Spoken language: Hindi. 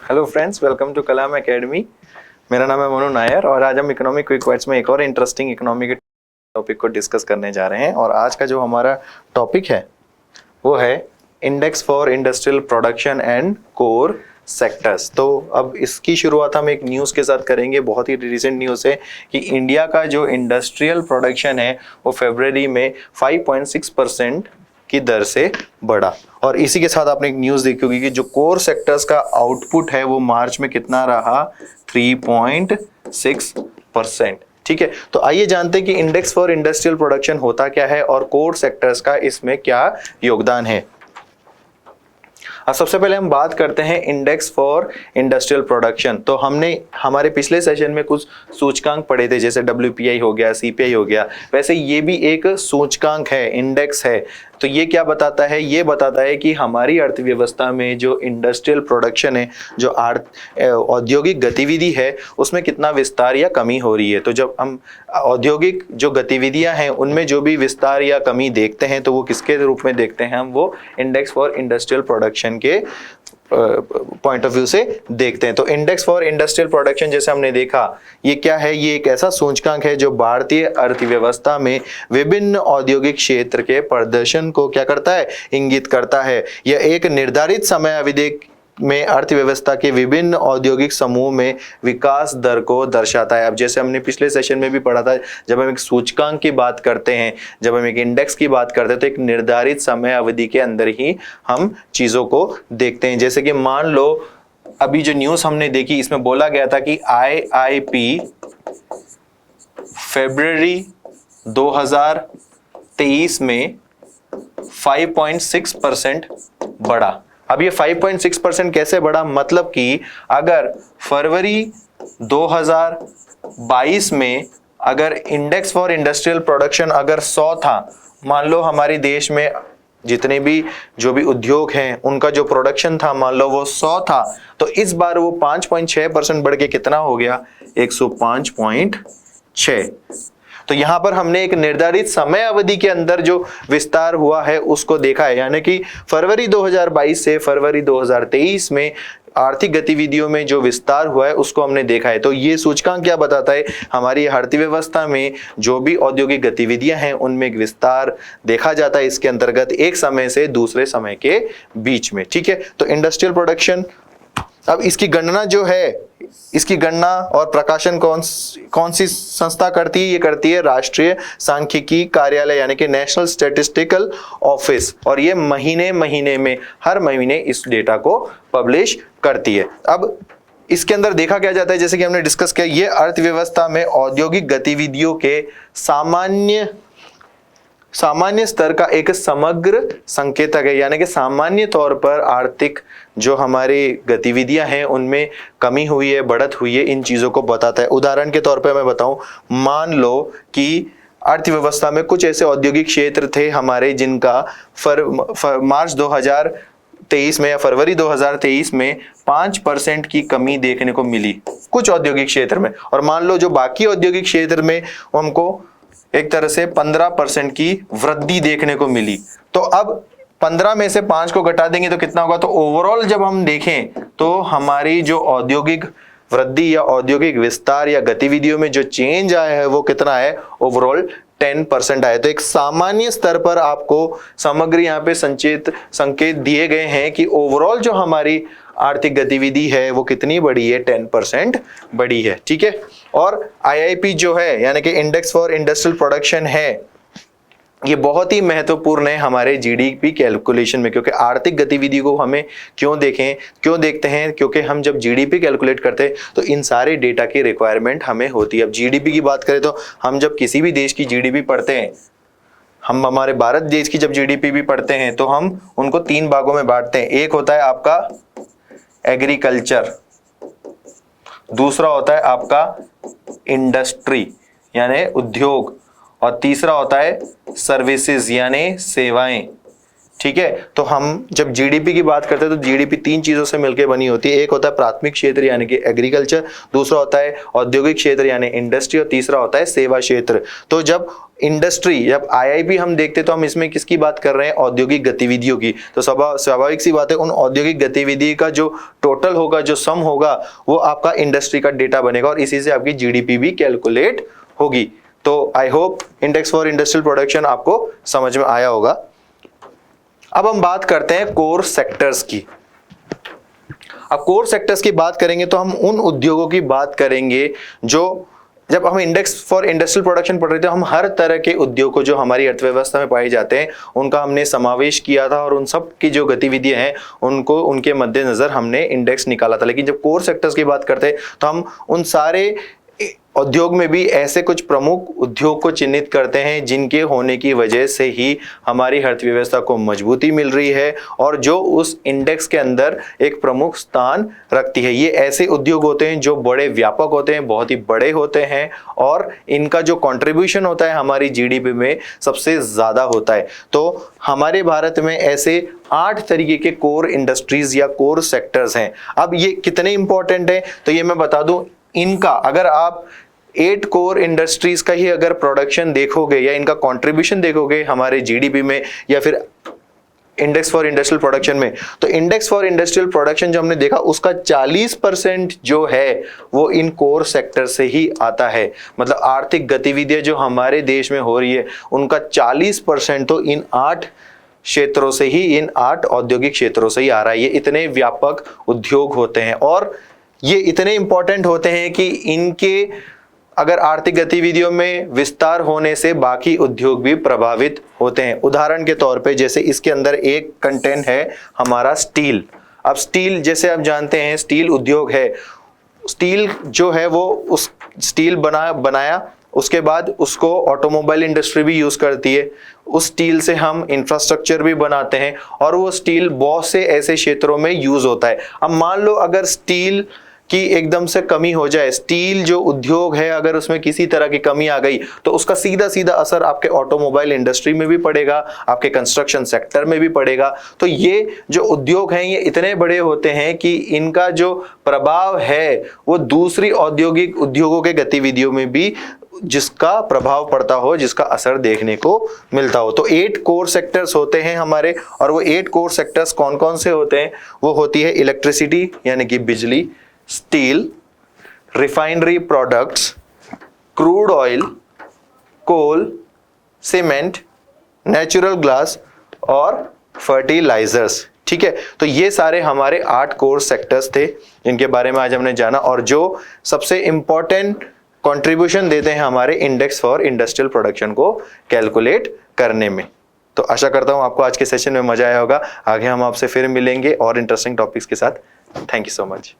Hello friends, welcome to Kalam academy. मेरा नाम है मनु नायर और आज हम इकोनॉमिक क्विक वर्ड्स में एक और इंटरेस्टिंग इकोनॉमी के टॉपिक को डिस्कस करने जा रहे हैं। और आज का जो हमारा टॉपिक है वो है index for industrial production and core sectors. तो अब इसकी शुरुआत हम एक न्यूज़ के साथ करेंगे। बहुत ही रिसेंट न्यूज़ है कि इंडिया का जो इंडस्ट्रियल प्रोडक्शन है वो फरवरी में 5.6% की दर से बढ़ा। और इसी के साथ आपने एक न्यूज़ देखी होगी कि जो कोर सेक्टर्स का आउटपुट है वो मार्च में कितना रहा, 3.6%। ठीक है, तो आइए जानते हैं कि इंडेक्स फॉर इंडस्ट्रियल प्रोडक्शन होता क्या है और कोर सेक्टर्स का इसमें क्या योगदान है। सबसे पहले हम बात करते हैं इंडेक्स फॉर इंडस्ट्रियल प्रोडक्शन। तो हमने हमारे पिछले सेशन में कुछ सूचकांक पढ़े थे, जैसे WPI हो गया, CPI हो गया। वैसे ये भी एक सूचकांक है, इंडेक्स है। तो ये क्या बताता है? ये बताता है कि हमारी अर्थव्यवस्था में जो इंडस्ट्रियल प्रोडक्शन है, जो औद्योगिक गतिविधि है, उसमें कितना विस्तार या कमी हो रही है। तो जब हम औद्योगिक जो गतिविधियां हैं उनमें जो भी विस्तार या कमी देखते हैं तो वो किसके रूप में देखते हैं? हम वो इंडेक्स फॉर इंडस्ट्रियल प्रोडक्शन के पॉइंट ऑफ व्यू से देखते हैं। तो इंडेक्स फॉर इंडस्ट्रियल प्रोडक्शन जैसे हमने देखा, ये क्या है? ये एक ऐसा सूचकांक है जो भारतीय अर्थव्यवस्था में विभिन्न औद्योगिक क्षेत्र के प्रदर्शन को क्या करता है? इंगित करता है। यह एक निर्धारित समय अवधि में अर्थव्यवस्था के विभिन्न औद्योगिक समूह में विकास दर को दर्शाता है। अब जैसे हमने पिछले सेशन में भी पढ़ा था, जब हम एक सूचकांक की बात करते हैं, जब हम एक इंडेक्स की बात करते हैं तो एक निर्धारित समय अवधि के अंदर ही हम चीजों को देखते हैं। जैसे कि मान लो अभी जो न्यूज़ हमने देखी, इसमें बोला गया था कि IIP फरवरी 2023 में 5.6% बढ़ा। अब ये 5.6% कैसे बढ़ा? मतलब कि अगर फरवरी 2022 में अगर इंडेक्स फॉर इंडस्ट्रियल प्रोडक्शन अगर 100 था, मान लो हमारे देश में जितने भी जो भी उद्योग हैं उनका जो प्रोडक्शन था मान लो वो 100 था, तो इस बार वो 5.6% बढ़ के कितना हो गया? 105.6। तो यहां पर हमने एक निर्धारित समय अवधि के अंदर जो विस्तार हुआ है उसको देखा है, यानी कि फरवरी 2022 से फरवरी 2023 में आर्थिक गतिविधियों में जो विस्तार हुआ है उसको हमने देखा है। तो ये सूचकांक क्या बताता है? हमारी अर्थव्यवस्था में जो भी औद्योगिक गतिविधियां हैं उनमें एक विस्तार देखा जाता है इसके अंतर्गत, एक समय से दूसरे समय के बीच में। ठीक है, तो इंडस्ट्रियल प्रोडक्शन, अब इसकी गणना जो है, इसकी गणना और प्रकाशन कौन सी संस्था करती है? ये करती है राष्ट्रीय सांख्यिकी कार्यालय, यानी कि नेशनल स्टैटिस्टिकल ऑफिस। और ये महीने में हर महीने इस डेटा को पब्लिश करती है। अब इसके अंदर देखा क्या जाता है, जैसे कि हमने डिस्कस किया, ये अर्थव्यवस्था में औद्योगिक गतिविधियों के सामान्य स्तर का एक समग्र संकेतक है, यानी कि सामान्य तौर पर आर्थिक जो हमारी गतिविधियां हैं उनमें कमी हुई है, बढ़त हुई है, इन चीजों को बताता है। उदाहरण के तौर पर मैं बताऊं, मान लो कि अर्थव्यवस्था में कुछ ऐसे औद्योगिक क्षेत्र थे हमारे जिनका मार्च 2023 में या फरवरी 2023 में 5% की कमी देखने को मिली कुछ औद्योगिक क्षेत्र में, और मान लो जो बाकी औद्योगिक क्षेत्र में हमको एक तरह से 15% की वृद्धि देखने को मिली। तो अब 15 में से 5 को घटा देंगे तो कितना होगा? तो ओवरऑल जब हम देखें तो हमारी जो औद्योगिक वृद्धि या औद्योगिक विस्तार या गतिविधियों में जो चेंज आया है वो कितना है? ओवरऑल 10% आया। तो एक सामान्य स्तर पर आपको समग्र यहाँ पे संकेत दिए गए हैं कि ओवरऑल जो हमारी आर्थिक गतिविधि है वो कितनी बढ़ी है? 10% बढ़ी है। ठीक है, और IIP जो है, यानी कि इंडेक्स फॉर इंडस्ट्रियल प्रोडक्शन है, ये बहुत ही महत्वपूर्ण है हमारे GDP कैलकुलेशन में। क्योंकि आर्थिक गतिविधि को हमें क्यों देखते हैं? क्योंकि हम जब GDP कैलकुलेट करते हैं तो इन सारे डेटा की रिक्वायरमेंट हमें होती है। अब GDP की बात करें तो हम जब किसी भी देश की GDP पढ़ते हैं, हम हमारे भारत देश की जब GDP भी पढ़ते हैं तो हम उनको 3 भागों में बांटते हैं। एक होता है आपका एग्रीकल्चर, दूसरा होता है आपका इंडस्ट्री यानी उद्योग, और तीसरा होता है सर्विसेज यानी सेवाएं। ठीक है। तो हम जब जीडीपी की बात करते हैं तो जीडीपी 3 चीजों से मिलकर बनी होती है। एक होता है प्राथमिक क्षेत्र यानी कि एग्रीकल्चर, दूसरा होता है औद्योगिक क्षेत्र यानी इंडस्ट्री, और तीसरा होता है सेवा क्षेत्र। तो जब इंडस्ट्री, जब आईआईपी हम देखते तो हम इसमें किसकी बात कर रहे हैं, औद्योगिक गतिविधियों की। तो स्वाभाविक सी बात है, उन औद्योगिक गतिविधि का जो टोटल होगा, जो सम होगा, वो आपका इंडस्ट्री का डेटा बनेगा और इसी से आपकी जीडीपी भी कैलकुलेट होगी। तो I hope index for industrial production आपको समझ में आया होगा। अब हम बात करते हैं कोर सेक्टर्स की। अब कोर सेक्टर्स की बात करेंगे तो हम उन उद्योगों की बात करेंगे जो, जब हम इंडेक्स फॉर इंडस्ट्रियल प्रोडक्शन पढ़ रहे थे, हम हर तरह के उद्योग को जो हमारी अर्थव्यवस्था में पाए जाते हैं उनका हमने समावेश किया था और उन सब की जो गतिविधियां हैं उनको, उनके मद्देनजर हमने इंडेक्स निकाला था। लेकिन जब कोर सेक्टर्स की बात करते हैं तो हम उन सारे उद्योग में भी ऐसे कुछ प्रमुख उद्योग को चिन्हित करते हैं जिनके होने की वजह से ही हमारी अर्थव्यवस्था को मजबूती मिल रही है और जो उस इंडेक्स के अंदर एक प्रमुख स्थान रखती है। ये ऐसे उद्योग होते हैं जो बड़े व्यापक होते हैं, बहुत ही बड़े होते हैं और इनका जो कंट्रीब्यूशन होता है हमारी जीडीपी में सबसे ज्यादा होता है। तो हमारे भारत में ऐसे 8 तरीके के कोर इंडस्ट्रीज या कोर सेक्टर्स हैं। अब ये कितने इंपॉर्टेंट है तो ये मैं बता दूं, इनका अगर आप 8 कोर इंडस्ट्रीज का ही अगर प्रोडक्शन देखोगे या इनका कंट्रीब्यूशन देखोगे हमारे जीडीपी में या फिर इंडेक्स फॉर इंडस्ट्रियल प्रोडक्शन में, तो इंडेक्स फॉर इंडस्ट्रियल प्रोडक्शन जो हमने देखा उसका 40% जो है वो इन कोर सेक्टर से ही आता है। मतलब आर्थिक गतिविधियां जो हमारे देश में हो रही है उनका 40% तो इन 8 क्षेत्रों से ही, इन 8 औद्योगिक क्षेत्रों से ही आ रहा है। ये इतने व्यापक उद्योग होते हैं और ये इतने इंपॉर्टेंट होते हैं कि इनके अगर आर्थिक गतिविधियों में विस्तार होने से बाकी उद्योग भी प्रभावित होते हैं। उदाहरण के तौर पे जैसे इसके अंदर एक कंटेंट है हमारा स्टील। अब स्टील, जैसे आप जानते हैं स्टील उद्योग है, स्टील जो है वो उस स्टील बनाया उसके बाद उसको ऑटोमोबाइल इंडस्ट्री भी यूज करती है। उस स्टील से हम इंफ्रास्ट्रक्चर भी बनाते हैं और वो स्टील बहुत से ऐसे क्षेत्रों में यूज होता है। अब मान लो अगर स्टील की एकदम से कमी हो जाए, स्टील जो उद्योग है अगर उसमें किसी तरह की कमी आ गई तो उसका सीधा सीधा असर आपके ऑटोमोबाइल इंडस्ट्री में भी पड़ेगा, आपके कंस्ट्रक्शन सेक्टर में भी पड़ेगा। तो ये जो उद्योग हैं ये इतने बड़े होते हैं कि इनका जो प्रभाव है वो दूसरी औद्योगिक उद्योगों के गतिविधियों में भी जिसका प्रभाव पड़ता हो, जिसका असर देखने को मिलता हो। तो 8 कोर सेक्टर्स होते हैं हमारे, और वो 8 कोर सेक्टर्स कौन कौन से होते हैं? वो होती है इलेक्ट्रिसिटी यानी कि बिजली, steel, refinery products, crude oil, coal, cement, natural glass और फर्टिलाइजर्स। ठीक है, तो ये सारे हमारे 8 कोर सेक्टर्स थे जिनके बारे में आज हमने जाना और जो सबसे इंपॉर्टेंट कंट्रीब्यूशन देते हैं हमारे इंडेक्स फॉर इंडस्ट्रियल प्रोडक्शन को कैलकुलेट करने में। तो आशा करता हूं आपको आज के सेशन में मजा आया होगा। आगे हम आपसे फिर मिलेंगे और इंटरेस्टिंग टॉपिक्स के साथ। Thank you so much.